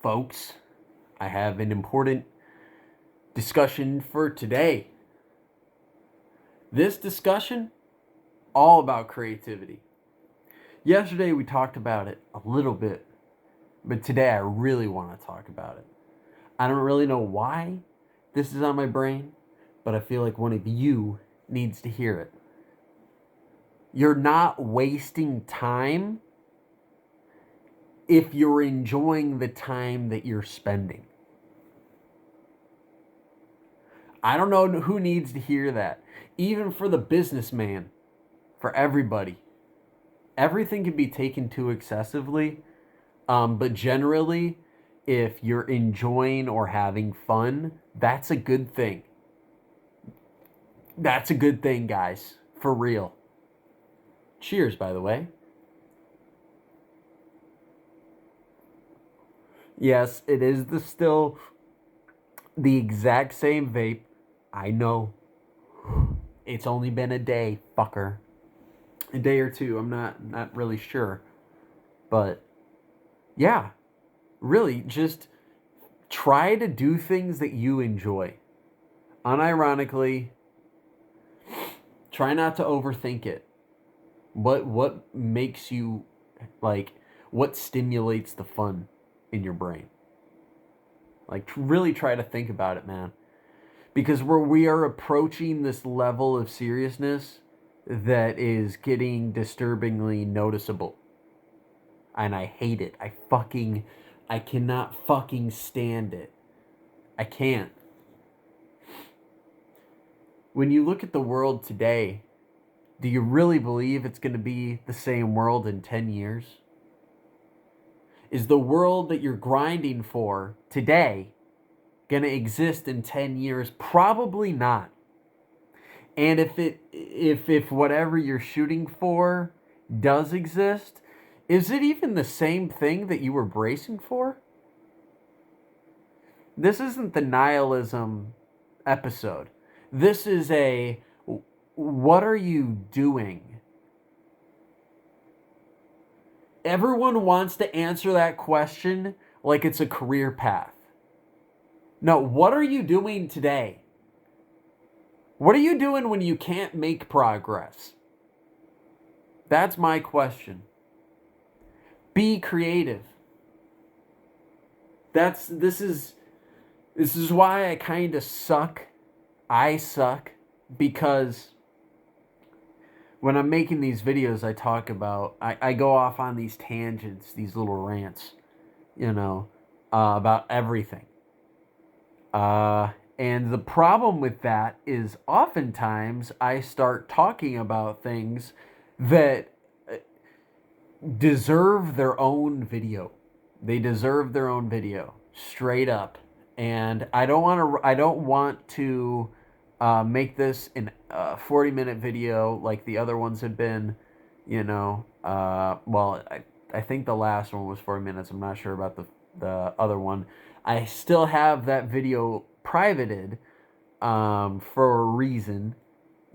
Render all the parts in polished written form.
folks. I have an important discussion for today. This discussion, all about creativity. Yesterday we talked about it a little bit, but today I really want to talk about it. I don't really know why this is on my brain, but I feel like one of you needs to hear it. You're not wasting time if you're enjoying the time that you're spending. I don't know who needs to hear that. Even for the businessman, for everybody. Everything can be taken too excessively, but generally, if you're enjoying or having fun, that's a good thing. That's a good thing, guys. For real. Cheers, by the way. Yes, it is still the exact same vape. I know. It's only been a day, fucker. A day or two, I'm not really sure. But yeah, really just try to do things that you enjoy. Unironically, try not to overthink it. What makes you like what stimulates the fun in your brain? Like really try to think about it, man. Because we are approaching this level of seriousness that is getting disturbingly noticeable. And I hate it. I cannot fucking stand it. I can't. When you look at the world today, do you really believe it's going to be the same world in 10 years? Is the world that you're grinding for today going to exist in 10 years? Probably not. And if whatever you're shooting for does exist, is it even the same thing that you were bracing for? This isn't the nihilism episode. This is a what are you doing? Everyone wants to answer that question like it's a career path. No, what are you doing today? What are you doing when you can't make progress? That's my question. Be creative. This is why I kind of suck. I suck because when I'm making these videos, I talk about, I go off on these tangents, these little rants, about everything. And the problem with that is oftentimes I start talking about things that deserve their own video. They deserve their own video, straight up. And I don't want to make this a 40-minute video like the other ones have been. I think the last one was 40 minutes. I'm not sure about the other one. I still have that video privated for a reason.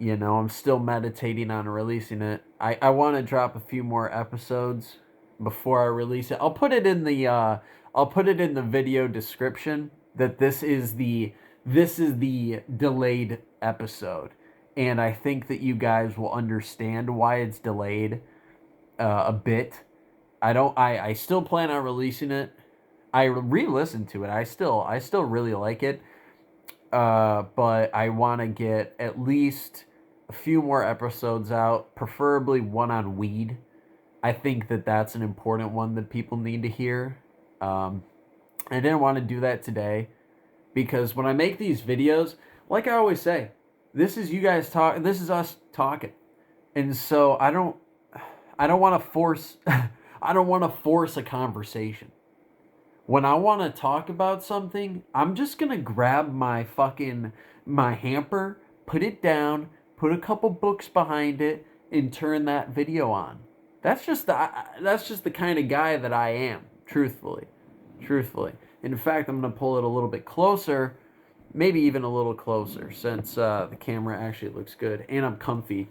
I'm still meditating on releasing it. I want to drop a few more episodes before I release it. I'll put it in the video description that this is the delayed episode, and I think that you guys will understand why it's delayed a bit. I still plan on releasing it. I re-listened to it. I still really like it. But I want to get at least a few more episodes out, preferably one on weed. I think that that's an important one that people need to hear. I didn't want to do that today because when I make these videos, like I always say, this is you guys talk. This is us talking, and so I don't want to force. I don't want to force a conversation. When I want to talk about something, I'm just going to grab my hamper, put it down, put a couple books behind it, and turn that video on. That's just the kind of guy that I am, truthfully. In fact, I'm going to pull it a little bit closer, maybe even a little closer, since the camera actually looks good. And I'm comfy,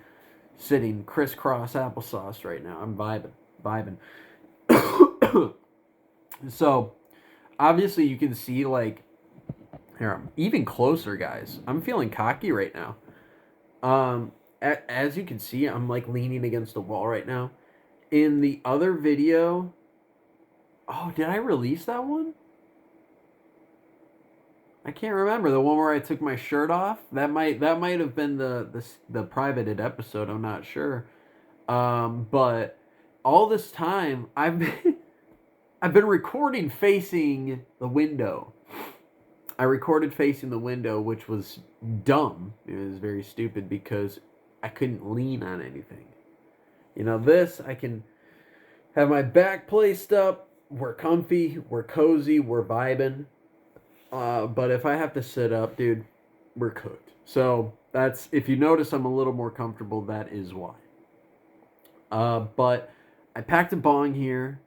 sitting crisscross applesauce right now. I'm vibing. So, obviously you can see, like, here, I'm even closer, guys. I'm feeling cocky right now. As you can see, I'm like leaning against the wall right now. In the other video, oh, did I release that one? I can't remember the one where I took my shirt off. That might have been the privated episode. I'm not sure. But all this time I've been I've been recording facing the window. I recorded facing the window, which was dumb. It was very stupid because I couldn't lean on anything. You know, this, I can have my back placed up. We're comfy, we're cozy, we're vibing. But if I have to sit up, dude, we're cooked. So that's, if you notice I'm a little more comfortable, that is why. But I packed a bong here,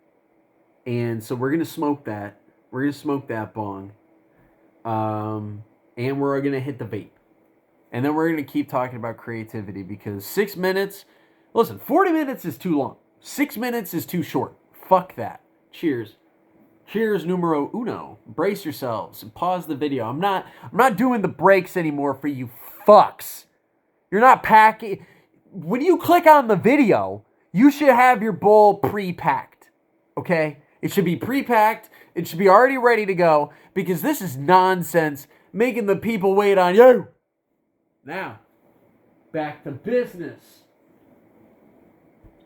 and so we're gonna smoke that. We're gonna smoke that bong. And we're gonna hit the vape. And then we're gonna keep talking about creativity because 6 minutes, listen, 40 minutes is too long. 6 minutes is too short. Fuck that. Cheers. Cheers numero uno. Brace yourselves and pause the video. I'm not doing the breaks anymore for you fucks. You're not packing. When you click on the video, you should have your bowl pre-packed. Okay? It should be pre-packed. It should be already ready to go because this is nonsense making the people wait on you. Now, back to business.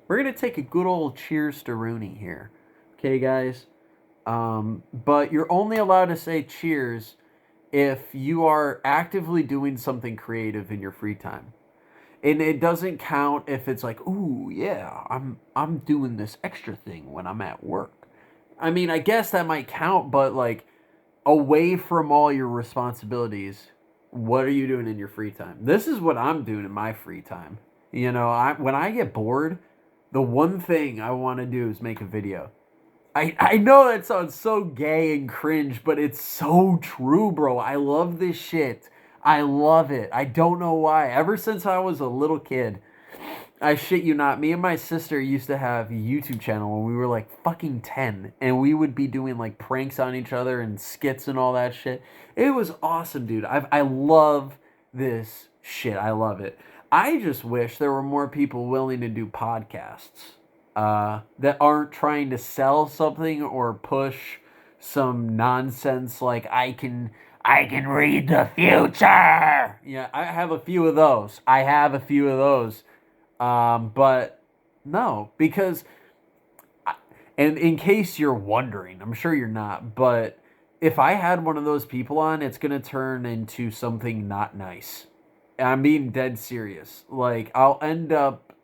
We're going to take a good old cheers to Rooney here. Okay, guys? But you're only allowed to say cheers if you are actively doing something creative in your free time. And it doesn't count if it's like, ooh, yeah, I'm doing this extra thing when I'm at work. I mean, I guess that might count, but like away from all your responsibilities, what are you doing in your free time? This is what I'm doing in my free time. You know, when I get bored, the one thing I want to do is make a video. I know that sounds so gay and cringe, but it's so true, bro. I love this shit. I love it. I don't know why. Ever since I was a little kid, I shit you not, me and my sister used to have a YouTube channel when we were like fucking 10, and we would be doing like pranks on each other and skits and all that shit. It was awesome, dude. I love this shit. I love it. I just wish there were more people willing to do podcasts that aren't trying to sell something or push some nonsense like I can read the future. Yeah, I have a few of those. But no, because, and in case you're wondering, I'm sure you're not, but if I had one of those people on, it's going to turn into something not nice. I'm being dead serious. Like, I'll end up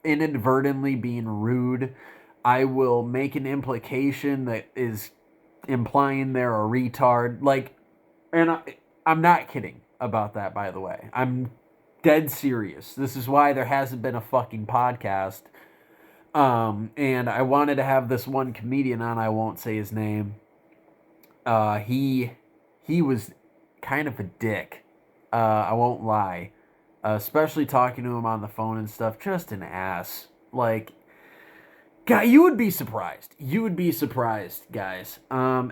inadvertently being rude. I will make an implication that is implying they're a retard. Like, and I'm not kidding about that, by the way. I'm dead serious. This is why there hasn't been a fucking podcast. And I wanted to have this one comedian on. I won't say his name. He was kind of a dick. I won't lie. Especially talking to him on the phone and stuff. Just an ass. Like, guy, you would be surprised. You would be surprised, guys.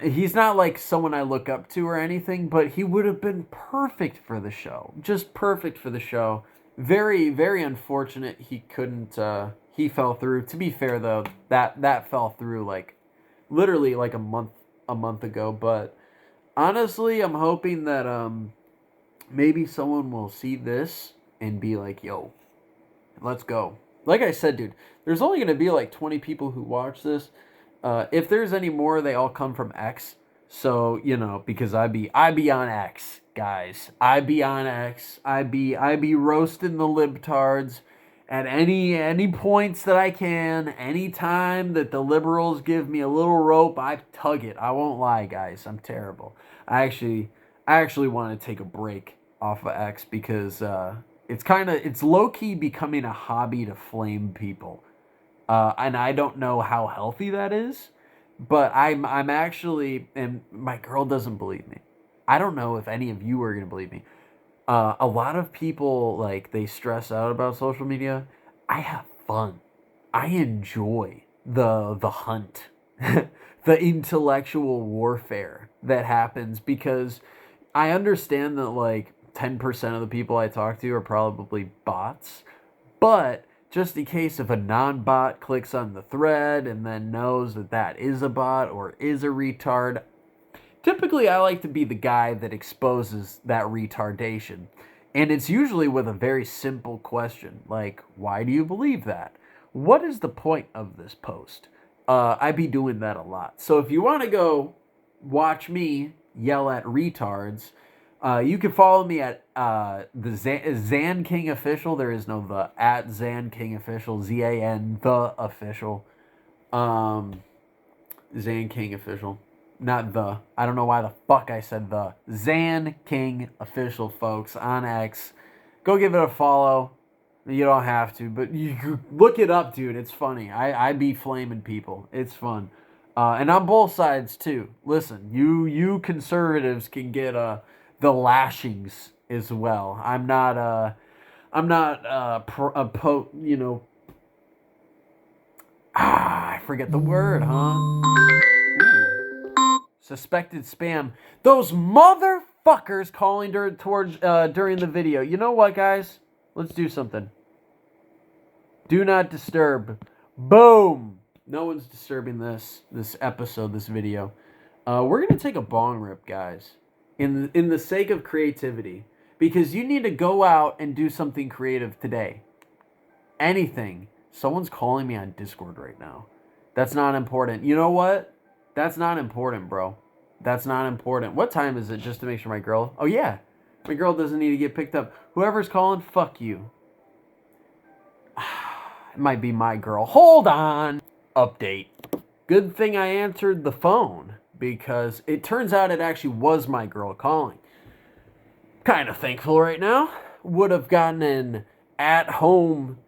He's not like someone I look up to or anything, but he would have been perfect for the show. Just perfect for the show. Very, very unfortunate he couldn't, he fell through. To be fair, though, that fell through, like, literally, like, a month ago. But, honestly, I'm hoping that, maybe someone will see this and be like, yo, let's go. Like I said, dude, there's only going to be like 20 people who watch this. If there's any more, they all come from X. So, you know, because I be on X, guys. I be on X. I be roasting the libtards at any points that I can. Any time that the liberals give me a little rope, I tug it. I won't lie, guys. I'm terrible. I actually want to take a break off of X because it's low-key becoming a hobby to flame people. And I don't know how healthy that is, but I'm actually, and my girl doesn't believe me. I don't know if any of you are going to believe me. A lot of people, like, they stress out about social media. I have fun. I enjoy the hunt. the intellectual warfare that happens, because I understand that like 10% of the people I talk to are probably bots, but just in case if a non-bot clicks on the thread and then knows that that is a bot or is a retard, typically I like to be the guy that exposes that retardation. And it's usually with a very simple question, like, why do you believe that? What is the point of this post? I be doing that a lot. So if you want to go watch me yell at retards, you can follow me at the Zan King Official. There is no the, at Zan King Official, ZAN the official. Zan King Official. Not the. I don't know why the fuck I said the. Zan King Official, folks, on X. Go give it a follow. You don't have to, but you look it up, dude. It's funny. I be flaming people. It's fun. And on both sides, too. Listen, you conservatives can get the lashings as well. I'm not I forget the word, huh? Ooh. Suspected spam. Those motherfuckers calling during the video. You know what, guys? Let's do something. Do not disturb. Boom. No one's disturbing this episode, this video. We're gonna take a bong rip, guys, in the sake of creativity, because you need to go out and do something creative today. Anything. Someone's calling me on Discord right now. That's not important. You know what? That's not important, bro. That's not important. What time is it, just to make sure my girl... Oh, yeah. My girl doesn't need to get picked up. Whoever's calling, fuck you. It might be my girl. Hold on. Update. Good thing I answered the phone, because it turns out it actually was my girl calling. Kind of thankful right now. Would have gotten an at-home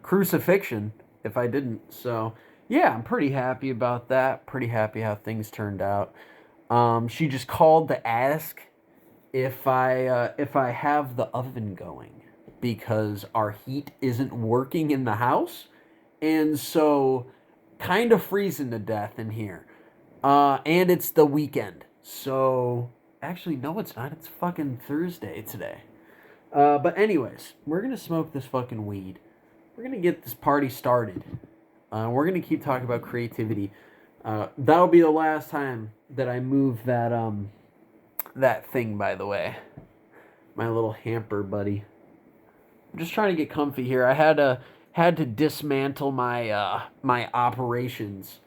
crucifixion if I didn't. So, yeah, I'm pretty happy about that. Pretty happy how things turned out. She just called to ask if I have the oven going, because our heat isn't working in the house, and so kind of freezing to death in here. And it's the weekend, so actually no, it's not. It's fucking Thursday today. But anyways, we're gonna smoke this fucking weed. We're gonna get this party started. We're gonna keep talking about creativity. That'll be the last time that I move that thing, by the way. My little hamper, buddy. I'm just trying to get comfy here. I had to dismantle my my operations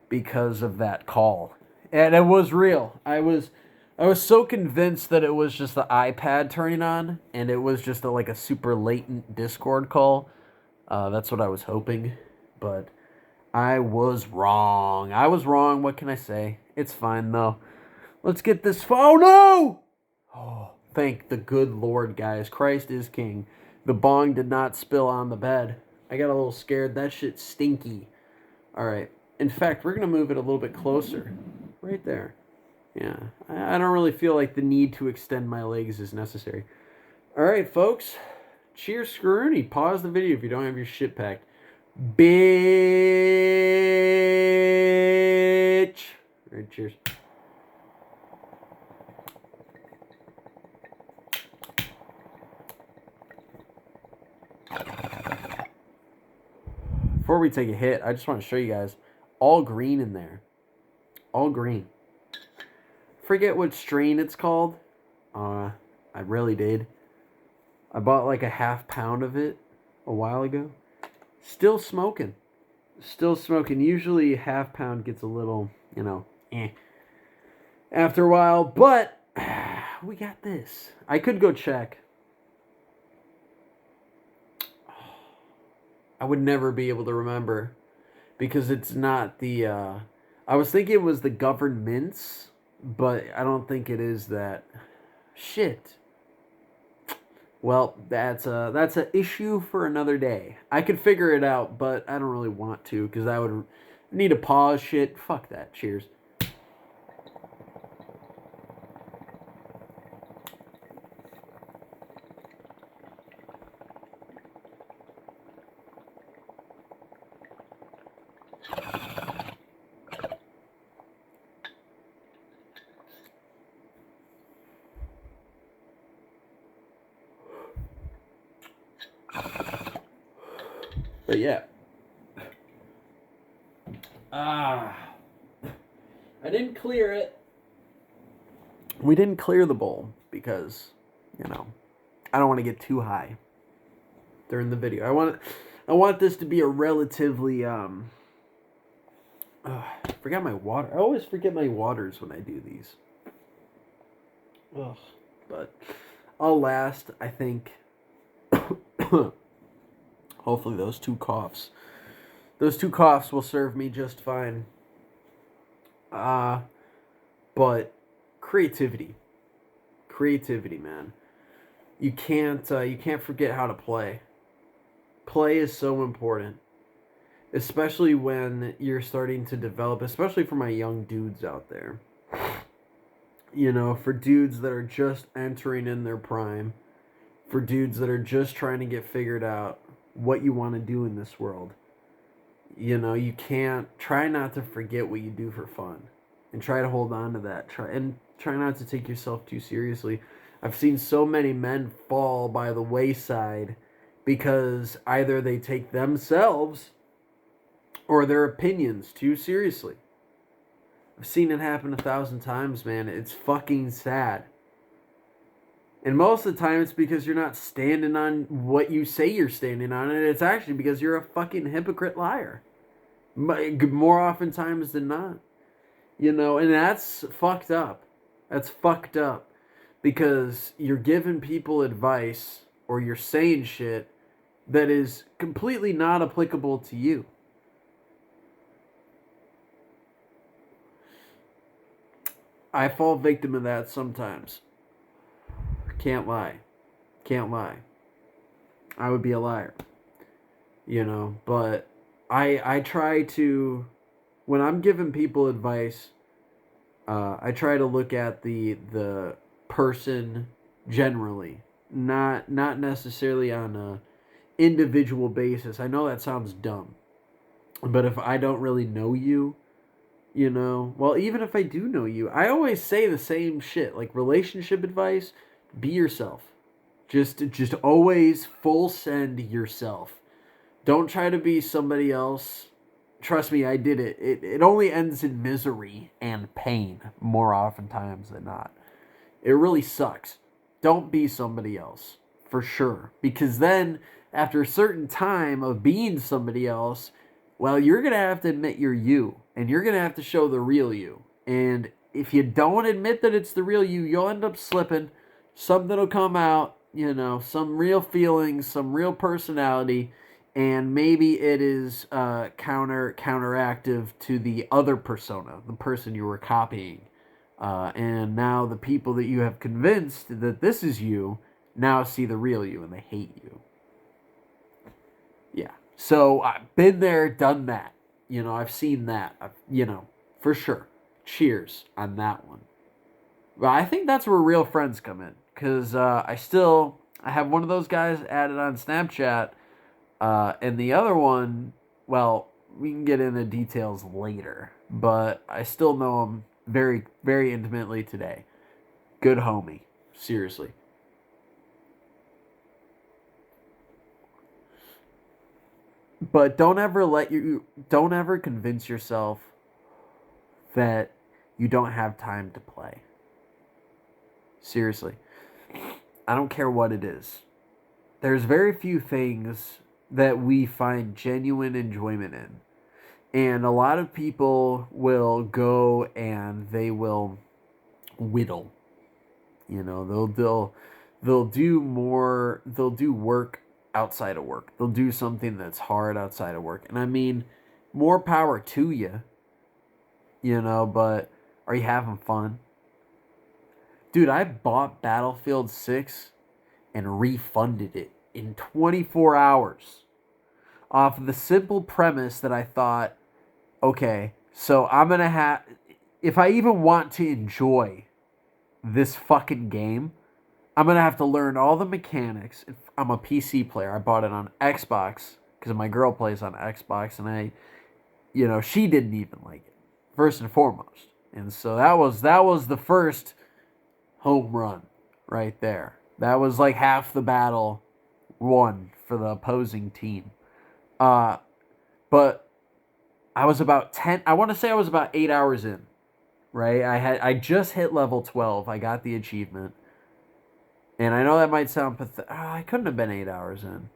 because of that call, and it was real. I was so convinced that it was just the iPad turning on, and it was just like a super latent Discord call. That's what I was hoping, but I was wrong. I was wrong. What can I say? It's fine, though. Let's get this... Oh, no! Oh, thank the good Lord, guys. Christ is king. The bong did not spill on the bed. I got a little scared. That shit's stinky. All right. In fact, we're going to move it a little bit closer. Right there. Yeah. I don't really feel like the need to extend my legs is necessary. All right, folks. Cheers, Scroony. Pause the video if you don't have your shit packed. Bitch. All right, cheers. Before we take a hit, I just want to show you guys all green in there. All green. Forget what strain it's called. I really did. I bought like a half pound of it a while ago. Still smoking. Still smoking. Usually half pound gets a little, after a while. But we got this. I could go check. I would never be able to remember, because it's not the... I was thinking it was the government's, but I don't think it is that. Shit. Well, that's an issue for another day. I could figure it out, but I don't really want to, because I would need to pause shit. Fuck that. Cheers. But yeah. I didn't clear it. We didn't clear the bowl because, I don't want to get too high during the video. I want this to be a relatively I forgot my water. I always forget my waters when I do these. Ugh. But I'll last, I think. Hopefully those two coughs will serve me just fine. But creativity, man. You can't forget how to play. Play is so important, especially when you're starting to develop. Especially for my young dudes out there. For dudes that are just entering in their prime, for dudes that are just trying to get figured out what you want to do in this world. You can't try not to forget what you do for fun and try to hold on to that. Try not to take yourself too seriously. I've seen so many men fall by the wayside because either they take themselves or their opinions too seriously. I've seen it happen 1,000 times, man. It's fucking sad. And most of the time it's because you're not standing on what you say you're standing on, and it's actually because you're a fucking hypocrite liar. More often times than not. And that's fucked up. That's fucked up. Because you're giving people advice or you're saying shit that is completely not applicable to you. I fall victim of that sometimes. Can't lie. I would be a liar. But I try to, when I'm giving people advice, I try to look at the person generally, not necessarily on a individual basis. I know that sounds dumb, but if I don't really know you, well, even if I do know you, I always say the same shit, like relationship advice. Be yourself. Just always full send yourself. Don't try to be somebody else. Trust me, I did it. It only ends in misery and pain more oftentimes than not. It really sucks. Don't be somebody else, for sure. Because then, after a certain time of being somebody else, well, you're going to have to admit you're you. And you're going to have to show the real you. And if you don't admit that it's the real you, you'll end up slipping. Something will come out, some real feelings, some real personality, and maybe it is counteractive to the other persona, the person you were copying. And now the people that you have convinced that this is you now see the real you and they hate you. Yeah. So I've been there, done that. I've seen that. For sure. Cheers on that one. But I think that's where real friends come in. Because I have one of those guys added on Snapchat. And the other one, well, we can get into details later. But I still know him very, very intimately today. Good homie. Seriously. But don't ever convince yourself that you don't have time to play. Seriously. I don't care what it is. There's very few things that we find genuine enjoyment in. And a lot of people will go and they will whittle. They'll do work outside of work. They'll do something that's hard outside of work. And I mean, more power to you. But are you having fun? Dude, I bought Battlefield 6 and refunded it in 24 hours off of the simple premise that I thought, okay, so I'm going to have, if I even want to enjoy this fucking game, I'm going to have to learn all the mechanics. I'm a PC player. I bought it on Xbox because my girl plays on Xbox, and she didn't even like it, first and foremost. And so that was the first home run right there. That was like half the battle won for the opposing team. Uh, but I was about 10. I want to say I was about 8 hours in. Right? I just hit level 12. I got the achievement. And I know that might sound pathetic. I couldn't have been 8 hours in.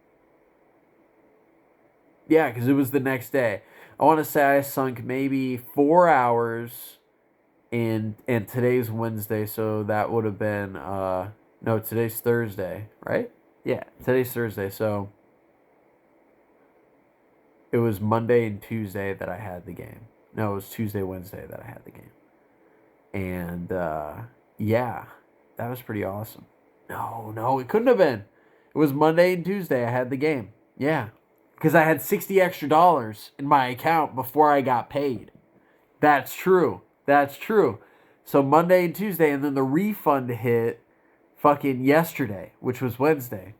Yeah, because it was the next day. I want to say I sunk maybe 4 hours, and today's Wednesday, so that would have been no, today's Thursday, right? Yeah, today's Thursday, so it was Monday and Tuesday that I had the game. No, it was Tuesday, Wednesday that I had the game. And yeah, that was pretty awesome. No, it couldn't have been. It was Monday and Tuesday I had the game. Yeah. Because I had $60 extra in my account before I got paid. That's true. That's true. So Monday and Tuesday, and then the refund hit fucking yesterday, which was Wednesday.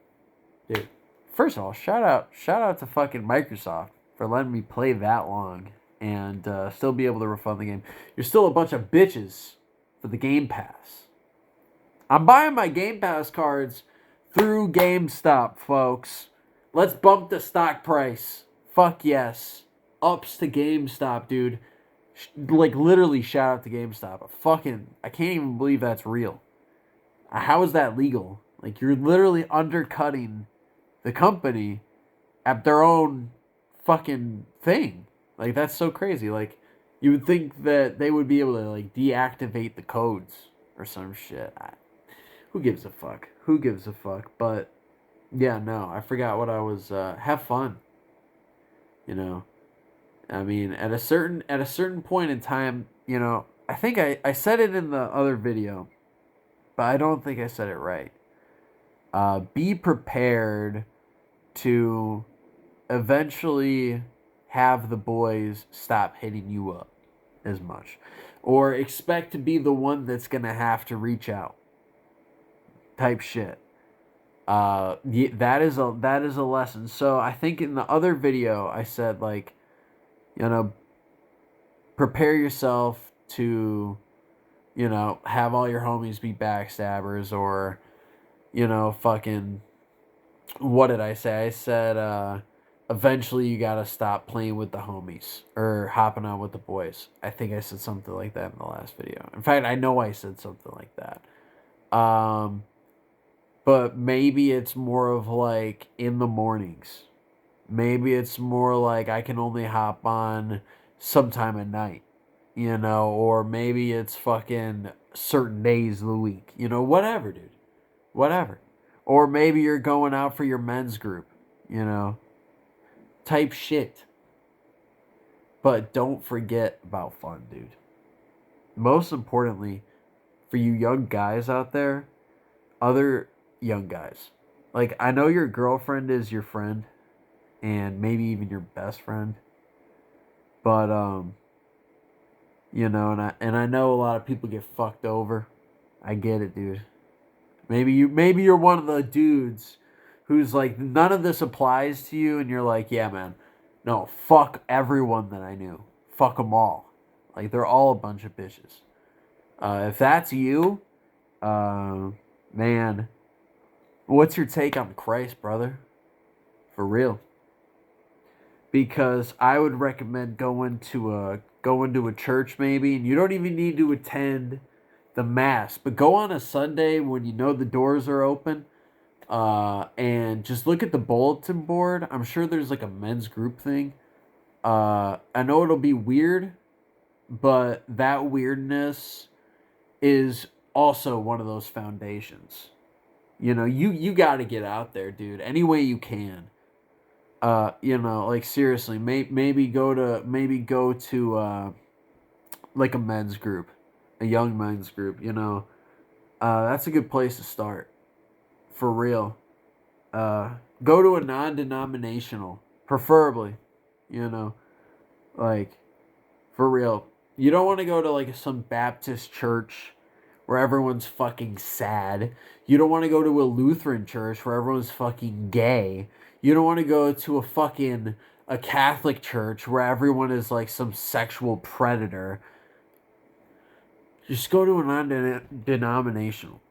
Dude, first of all, shout out to fucking Microsoft for letting me play that long and still be able to refund the game. You're still a bunch of bitches for the Game Pass. I'm buying my Game Pass cards through GameStop, folks. Let's bump the stock price. Fuck yes. Ups to GameStop, dude. Like, literally, shout out to GameStop. I can't even believe that's real. How is that legal? Like, you're literally undercutting the company at their own fucking thing. Like, that's so crazy. Like, you would think that they would be able to, like, deactivate the codes or some shit. Who gives a fuck? Who gives a fuck? But, yeah, no, I forgot what I was, have fun. You know? I mean, at a certain point in time, you know, I think I said it in the other video, but I don't think I said it right. Be prepared to eventually have the boys stop hitting you up as much, or expect to be the one that's gonna have to reach out. Type shit. That is a lesson. So I think in the other video I said, like, you know, prepare yourself to, you know, have all your homies be backstabbers, or, you know, fucking, what did I say? I said, eventually you gotta stop playing with the homies or hopping on with the boys. I think I said something like that in the last video. In fact, I know I said something like that. But maybe it's more of like in the mornings. Maybe it's more like I can only hop on sometime at night, you know, or maybe it's fucking certain days of the week, you know, whatever, dude. Whatever. Or maybe you're going out for your men's group, you know, type shit. But don't forget about fun, dude. Most importantly, for you young guys out there, other young guys, like, I know your girlfriend is your friend and maybe even your best friend, but you know, and I know a lot of people get fucked over. I get it, dude. Maybe you're one of the dudes who's like, none of this applies to you, and you're like, yeah, man, no, fuck everyone that I knew, fuck them all, like, they're all a bunch of bitches. If that's you, man, what's your take on Christ, brother? For real. Because I would recommend going to a church maybe, and you don't even need to attend the mass, but go on a Sunday when you know the doors are open, and just look at the bulletin board. I'm sure there's like a men's group thing. I know it'll be weird, but that weirdness is also one of those foundations. You know, you got to get out there, dude, any way you can. You know, like, seriously, maybe go to like a men's group, a young men's group. You know, that's a good place to start, for real. Go to a non-denominational, preferably. You know, like, for real. You don't want to go to like some Baptist church where everyone's fucking sad. You don't want to go to a Lutheran church where everyone's fucking gay. You don't want to go to a Catholic church where everyone is like some sexual predator. Just go to a non-denominational.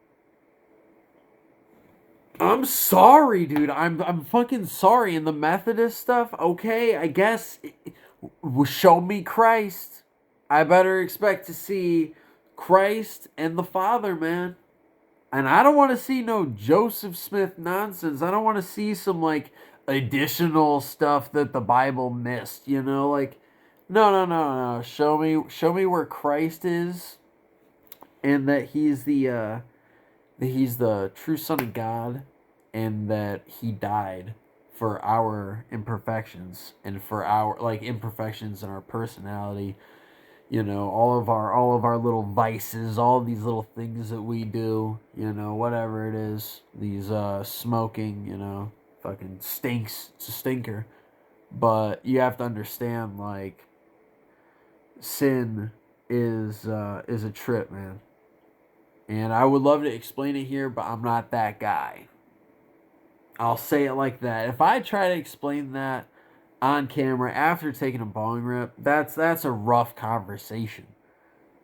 I'm sorry, dude. I'm fucking sorry. And the Methodist stuff, okay, I guess. Show me Christ. I better expect to see Christ and the Father, man. And I don't want to see no Joseph Smith nonsense. I don't want to see some like additional stuff that the Bible missed, you know, like no, no, no, no. Show me where Christ is and that he's the true son of God and that he died for our imperfections and for our like imperfections in our personality, you know, all of our little vices, all of these little things that we do, you know, whatever it is, these smoking, you know, fucking stinks. It's a stinker. But you have to understand, like, sin is a trip, man. And I would love to explain it here, but I'm not that guy. I'll say it like that. If I try to explain that on camera after taking a bong rip, that's a rough conversation.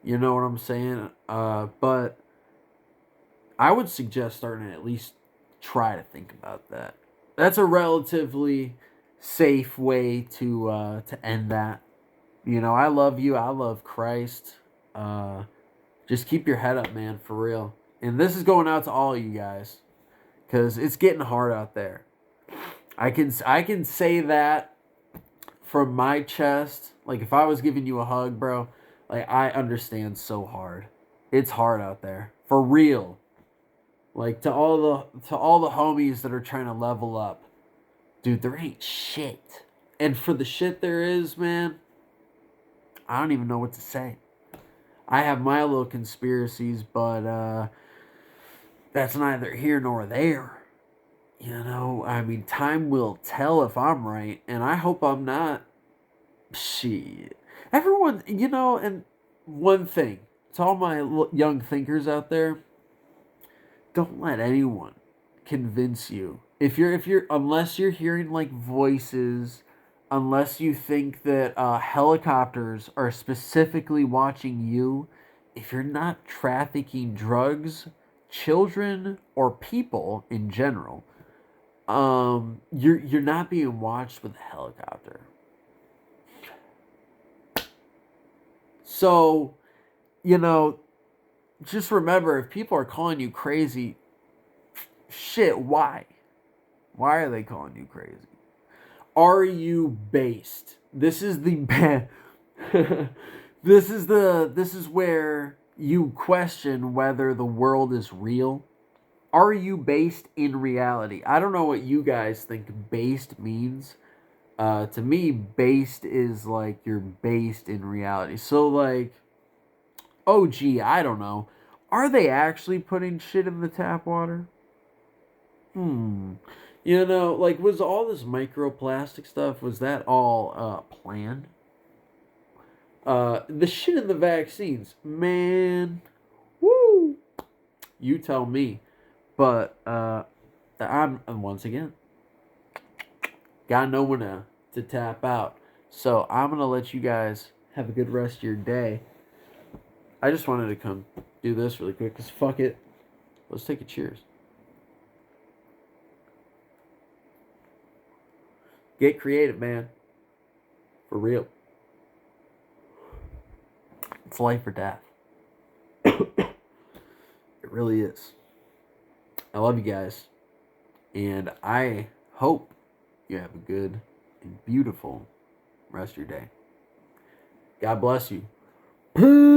You know what I'm saying? But I would suggest starting to at least try to think about that. That's a relatively safe way to end that. You know, I love you. I love Christ. Just keep your head up, man, for real. And this is going out to all you guys because it's getting hard out there. I can say that from my chest. Like if I was giving you a hug, bro, like I understand so hard. It's hard out there. For real. Like to all the homies that are trying to level up. Dude, there ain't shit. And for the shit there is, man, I don't even know what to say. I have my little conspiracies, but that's neither here nor there. You know, I mean, time will tell if I'm right, and I hope I'm not. Shit. Everyone, you know, and one thing to all my young thinkers out there, don't let anyone convince you. If you're unless you're hearing like voices, unless you think that helicopters are specifically watching you, if you're not trafficking drugs, children, or people in general, you're not being watched with a helicopter. So, you know, just remember if people are calling you crazy, shit, why? Why are they calling you crazy? Are you based? This is the this is where you question whether the world is real. Are you based in reality? I don't know what you guys think based means. To me, based is like you're based in reality. So like, oh gee, I don't know. Are they actually putting shit in the tap water? Hmm. You know, like, was all this microplastic stuff, was that all planned? The shit in the vaccines, man, woo, you tell me. But, I'm, once again, got no one to tap out. So, I'm going to let you guys have a good rest of your day. I just wanted to come do this really quick, because fuck it. Let's take a cheers. Get creative, man. For real. It's life or death. It really is. I love you guys. And I hope you have a good and beautiful rest of your day. God bless you. Peace.